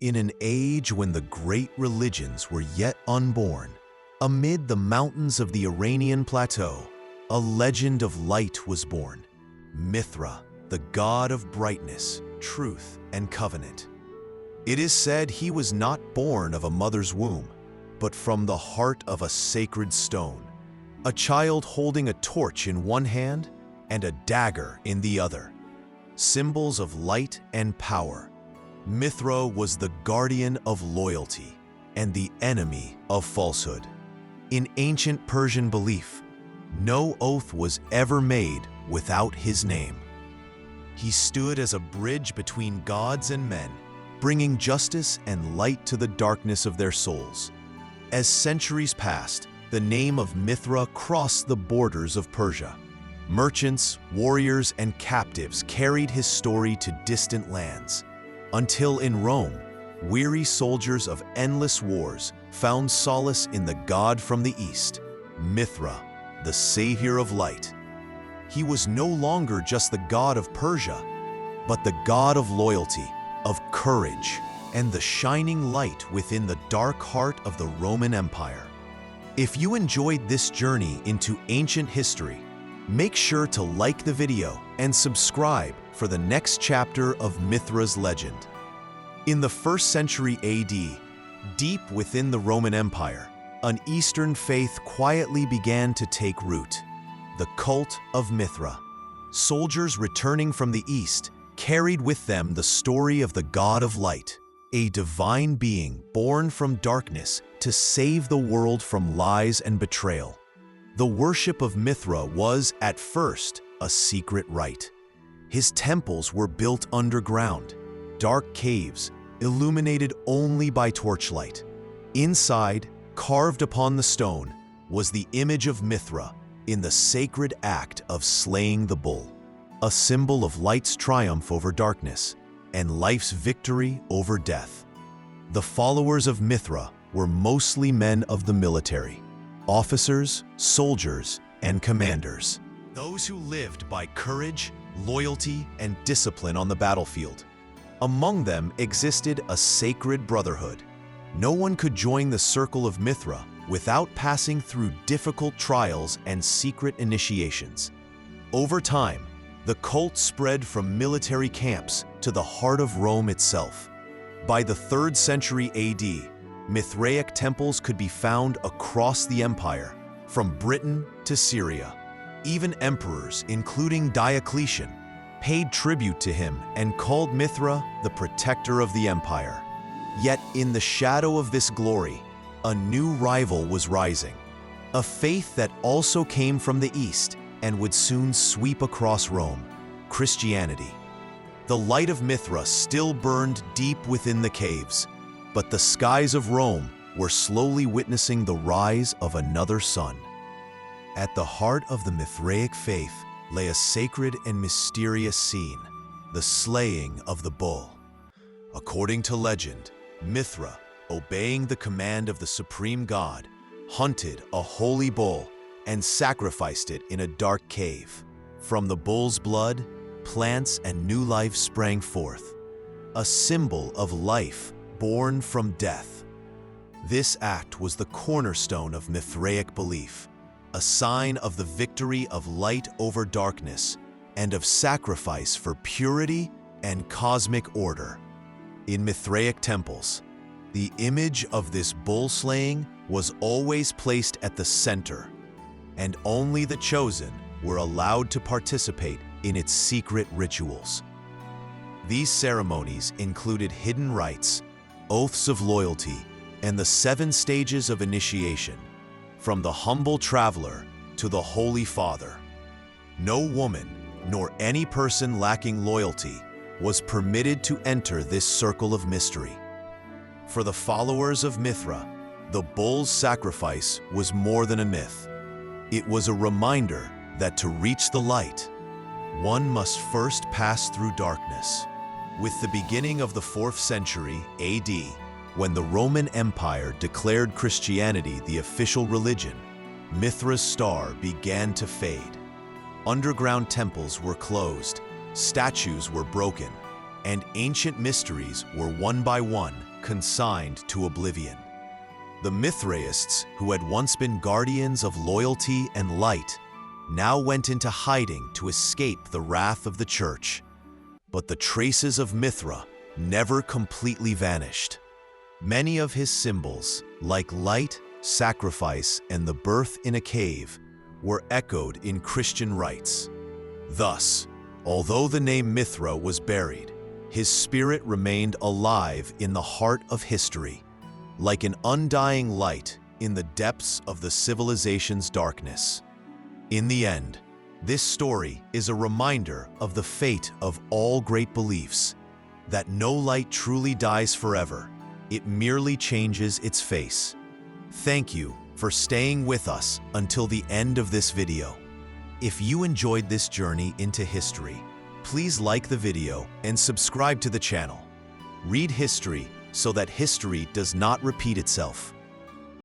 In an age when the great religions were yet unborn, amid the mountains of the Iranian plateau, a legend of light was born. Mithra, the god of brightness, truth, and covenant. It is said he was not born of a mother's womb, but from the heart of a sacred stone, a child holding a torch in one hand and a dagger in the other, symbols of light and power. Mithra was the guardian of loyalty and the enemy of falsehood. In ancient Persian belief, no oath was ever made without his name. He stood as a bridge between gods and men, bringing justice and light to the darkness of their souls. As centuries passed, the name of Mithra crossed the borders of Persia. Merchants, warriors, and captives carried his story to distant lands, until in Rome, weary soldiers of endless wars found solace in the god from the east, Mithra, the savior of light. He was no longer just the god of Persia, but the god of loyalty, of courage, and the shining light within the dark heart of the Roman Empire. If you enjoyed this journey into ancient history, make sure to like the video and subscribe for the next chapter of Mithra's legend. In the 1st century AD, deep within the Roman Empire, an Eastern faith quietly began to take root, the cult of Mithra. Soldiers returning from the East carried with them the story of the god of light, a divine being born from darkness to save the world from lies and betrayal. The worship of Mithra was, at first, a secret rite. His temples were built underground, dark caves, illuminated only by torchlight. Inside, carved upon the stone, was the image of Mithra in the sacred act of slaying the bull, a symbol of light's triumph over darkness and life's victory over death. The followers of Mithra were mostly men of the military, officers, soldiers, and commanders, those who lived by courage, loyalty, and discipline on the battlefield. Among them existed a sacred brotherhood. No one could join the circle of Mithra without passing through difficult trials and secret initiations. Over time, the cult spread from military camps to the heart of Rome itself. By the 3rd century AD, Mithraic temples could be found across the empire, from Britain to Syria. Even emperors, including Diocletian, paid tribute to him and called Mithra the protector of the empire. Yet in the shadow of this glory, a new rival was rising, a faith that also came from the east and would soon sweep across Rome: Christianity. The light of Mithra still burned deep within the caves, but the skies of Rome were slowly witnessing the rise of another sun. At the heart of the Mithraic faith lay a sacred and mysterious scene: the slaying of the bull. According to legend, Mithra, obeying the command of the supreme god, hunted a holy bull and sacrificed it in a dark cave. From the bull's blood, plants and new life sprang forth, a symbol of life born from death. This act was the cornerstone of Mithraic belief, a sign of the victory of light over darkness and of sacrifice for purity and cosmic order. In Mithraic temples, the image of this bull slaying was always placed at the center, and only the chosen were allowed to participate in its secret rituals. These ceremonies included hidden rites, oaths of loyalty, and the 7 stages of initiation, from the humble traveler to the Holy Father. No woman, nor any person lacking loyalty, was permitted to enter this circle of mystery. For the followers of Mithra, the bull's sacrifice was more than a myth. It was a reminder that to reach the light, one must first pass through darkness. With the beginning of the 4th century AD, when the Roman Empire declared Christianity the official religion, Mithra's star began to fade. Underground temples were closed, statues were broken, and ancient mysteries were one by one consigned to oblivion. The Mithraists, who had once been guardians of loyalty and light, now went into hiding to escape the wrath of the church. But the traces of Mithra never completely vanished. Many of his symbols, like light, sacrifice, and the birth in a cave, were echoed in Christian rites. Thus, although the name Mithra was buried, his spirit remained alive in the heart of history, like an undying light in the depths of the civilization's darkness. In the end, this story is a reminder of the fate of all great beliefs, that no light truly dies forever, it merely changes its face. Thank you for staying with us until the end of this video. If you enjoyed this journey into history, please like the video and subscribe to the channel. Read history so that history does not repeat itself.